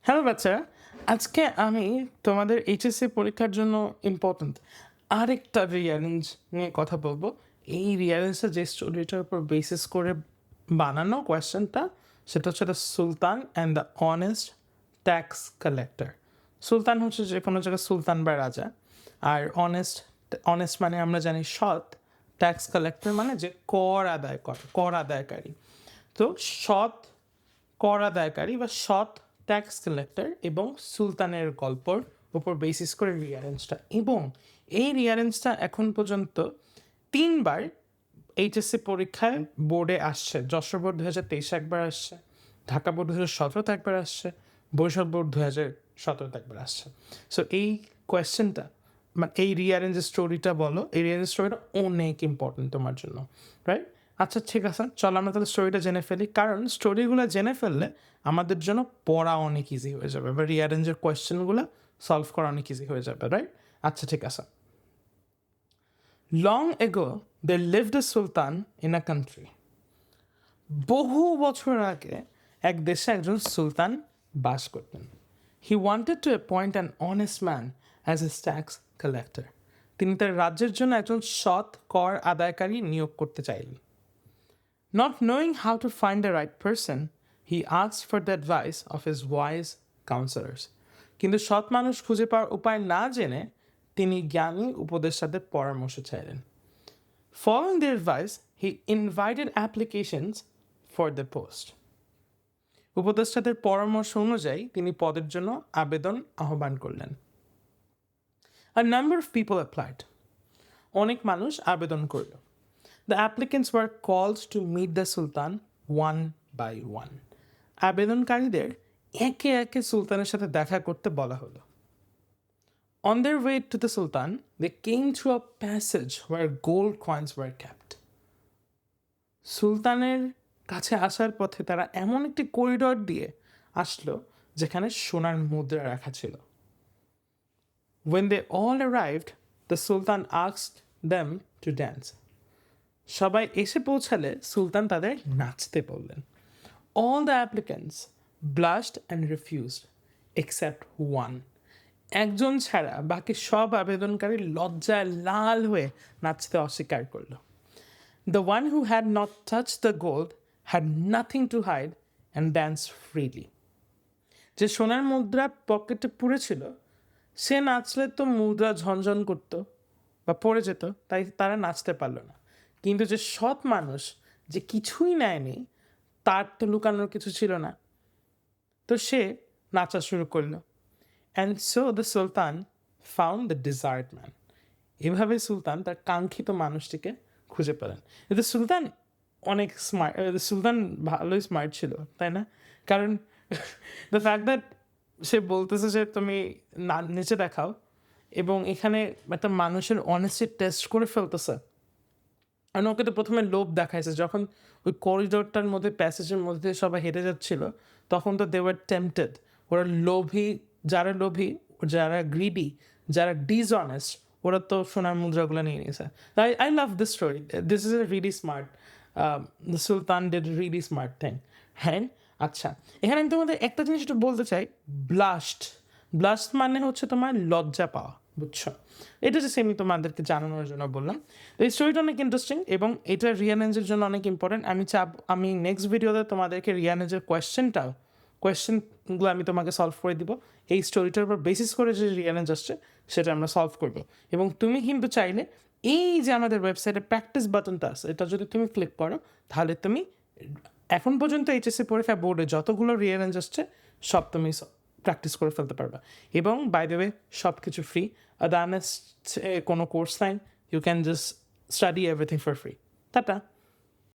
Hello বাচ্চারা, আজকে আমি তোমাদের এইচএসসি পরীক্ষার জন্য ইম্পর্ট্যান্ট আরেকটা রিয়ারেঞ্জ নিয়ে কথা বলবো। এই রিয়ারেঞ্জটা যে স্টোরিটার উপর বেসিস করে বানানো কোয়েশ্চেনটা, সেটা হচ্ছে the sultan and the honest tax collector. Sultan হচ্ছে যে কোনো জায়গায় সুলতান বা রাজা, আর অনেস্ট মানে আমরা জানি সৎ, ট্যাক্স কালেক্টর মানে যে কর আদায়কারী। তো সৎ কর আদায়কারী বা সৎ ট্যাক্স কালেক্টর এবং সুলতানের গল্পর উপর বেসিস করে রিয়ারেঞ্জটা, এবং এই রিয়ারেঞ্জটা এখন পর্যন্ত 3বার এইচএসসি পরীক্ষায় বোর্ডে আসছে। যশোর বোর্ড 2023 একবার আসছে, ঢাকা বোর্ড 2017 একবার আসছে, বরিশাল বোর্ড 2017 একবার আসছে। সো এই কোয়েশ্চেনটা মানে এই রিয়ারেঞ্জের স্টোরিটা বলো, এই রিয়ারেঞ্জ স্টোরিটা অনেক ইম্পর্টেন্ট তোমার জন্য, রাইট? আচ্ছা ঠিক আছে, চলো আমরা তাহলে স্টোরিটা জেনে ফেলি, কারণ স্টোরিগুলো জেনে ফেললে আমাদের জন্য পড়া অনেক ইজি হয়ে যাবে বা রিয়ারেঞ্জের কোয়েশ্চেনগুলো সলভ করা অনেক ইজি হয়ে যাবে, রাইট? আচ্ছা ঠিক আছে। Long ago they lived a sultan in a country. বহু বছর আগে এক দেশে একজন সুলতান বাস করতেন। He wanted to appoint an honest man as a tax collector. তিনি তার রাজ্যের জন্য একজন সৎ কর আদায়কারী নিয়োগ করতে চাইলেন। Not knowing how to find the right person, he asked for the advice of his wise counselors. কিন্তু সৎ মানুষ খুঁজে পাওয়ার উপায় না জেনে তিনি জ্ঞানী উপদেষ্টাদের পরামর্শ চাইলেন। Following their advice, he invited applications for the post. উপদেষ্টাদের পরামর্শ অনুযায়ী তিনি পদের জন্য আবেদন আহ্বান করলেন। A number of people applied. অনেক মানুষ আবেদন করল। The applicants were called to meet the Sultan one by one. আবেদনকারীদের একে একে সুলতানের সাথে দেখা করতে বলা হলো। On their way to the Sultan, they came through a passage where gold coins were kept. সুলতানের কাছে আসার পথে তারা এমন একটি করিডোর দিয়ে আসলো যেখানে সোনার মুদ্রা রাখা ছিল। When they all arrived, the Sultan asked them to dance. সবাই এসে পৌঁছালে সুলতান তাদের নাচতে বললেন। All the applicants blushed and refused except one. একজন ছাড়া বাকি সব আবেদনকারী লজ্জায় লাল হয়ে নাচতে অস্বীকার করল। The one who had not touched the gold had nothing to hide and danced freely. যে সোনার মুদ্রা পকেটে পুড়েছিল সে নাচলে তো মুদ্রা ঝনঝন করতো বা পড়ে যেত, তাই তারা নাচতে পারল না। কিন্তু যে সৎ মানুষ, যে কিছুই নেয়নি, তার তো লুকানোর কিছু ছিল না, তো সে নাচা শুরু করলো। And so the Sultan found the desired man. এভাবে সুলতান তার কাঙ্ক্ষিত মানুষটিকে খুঁজে পেলেন। কিন্তু সুলতান অনেক স্মার্ট, সুলতান ভালোই স্মার্ট ছিল, তাই না? কারণ দ্য ফ্যাক্ট দ্যাট সে বলতেছে যে তুমি নিচে দেখাও, এবং এখানে একটা মানুষের অনেস্টি টেস্ট করে ফেলতেছে। আর ওকে তো প্রথমে লোভ দেখাইছে, যখন ওই করিডোরটার মধ্যে প্যাসেজের মধ্যে সবাই হেঁটে যাচ্ছিল, তখন তো দে ওয়ার টেম্পটেড। ওরা লোভী, যারা গ্রিডি, যারা ডিসঅনেস্ট, ওরা তো সোনার মুদ্রাগুলো নিয়ে নিয়েছে। I love this story, this is a really smart, the Sultan did really smart thing, হ্যাঁ। আচ্ছা, এখানে আমি তোমাদের একটা জিনিস একটু বলতে চাই। ব্লাস্ট মানে হচ্ছে তোমার লজ্জা পাওয়া, বুঝছো? এটা যে আমি তোমাদেরকে জানানোর জন্য বললাম। এই স্টোরিটা অনেক ইন্টারেস্টিং এবং এটা রিয়ানেজের জন্য অনেক ইম্পর্টেন্ট। আমি নেক্সট ভিডিওতে তোমাদেরকে রিয়ানেজের কোয়েশ্চেনগুলো আমি তোমাকে সলভ করে দিব। এই স্টোরিটার উপর বেসিস করে যে রিয়ানেজ আসছে সেটা আমরা সলভ করবো। এবং তুমি কিন্তু চাইলে এই যে আমাদের ওয়েবসাইটে প্র্যাকটিস বাটনটা আছে, এটা যদি তুমি ক্লিক করো, তাহলে তুমি এখন পর্যন্ত এইচএসসি পরীক্ষা বোর্ডে যতগুলো রিয়ারেঞ্জ আসছে সব তুমি প্র্যাকটিস করে ফেলতে পারবা। এবং বাই দ্য ওয়ে সব কিছু ফ্রি, আদানের কোনো কোর্স নাই, you can just study everything for free. Tata.